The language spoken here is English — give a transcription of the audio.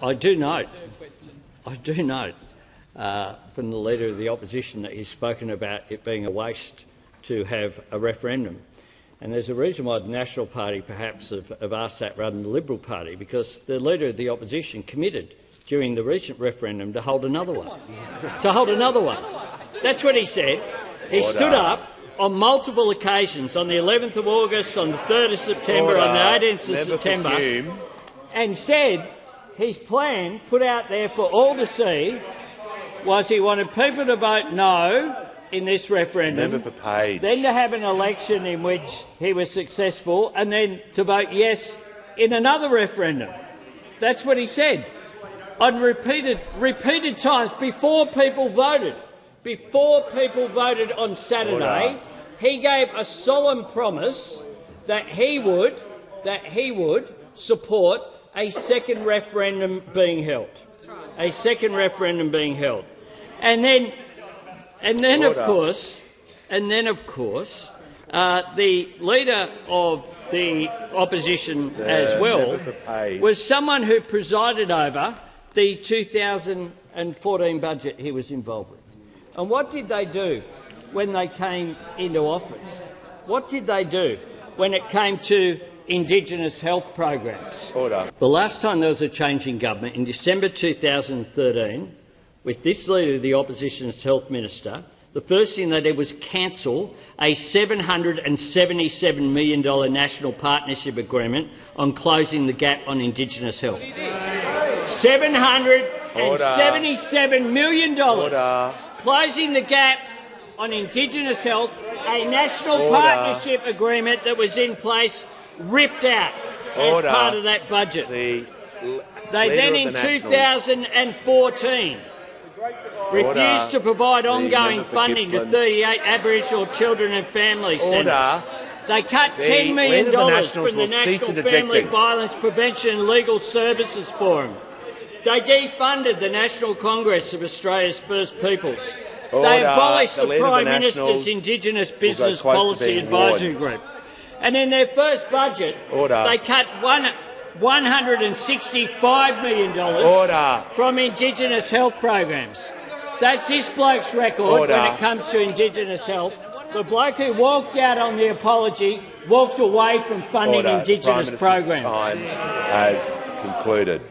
I do note from the Leader of the Opposition that he's spoken about it being a waste to have a referendum. And there's a reason why the National Party perhaps have asked that rather than the Liberal Party, because the Leader of the Opposition committed during the recent referendum to hold another one. That's what he said. He stood up on multiple occasions, on the 11th of August, on the 3rd of September, on the 18th of September, and said his plan, put out there for all to see, was he wanted people to vote no in this referendum, then to have an election in which he was successful, and then to vote yes in another referendum. That's what he said on repeated times before people voted. Before people voted on Saturday, he gave a solemn promise that he would support a second referendum being held. A second referendum being held. And then of course, the Leader of the Opposition as well was someone who presided over the 2014 budget he was involved with. And what did they do when they came into office? What did they do when it came to indigenous health programs? The last time there was a change in government, in December 2013, with this Leader of the Opposition as Health Minister, the first thing they did was cancel a $777 million national partnership agreement on closing the gap on indigenous health. $777 million. Closing the gap on indigenous health, a national partnership agreement that was in place, ripped out as part of that budget. They then, in 2014, refused to provide ongoing funding to 38 Aboriginal children and family centres. They cut $10 million from the National Family Violence Prevention and Legal Services Forum. They defunded the National Congress of Australia's First Peoples. They abolished the Prime Minister's Indigenous Business Policy Advisory Group. And in their first budget, they cut $165 million from Indigenous health programs. That's this bloke's record when it comes to Indigenous health. The bloke who walked out on the apology walked away from funding Indigenous programs. Time has concluded.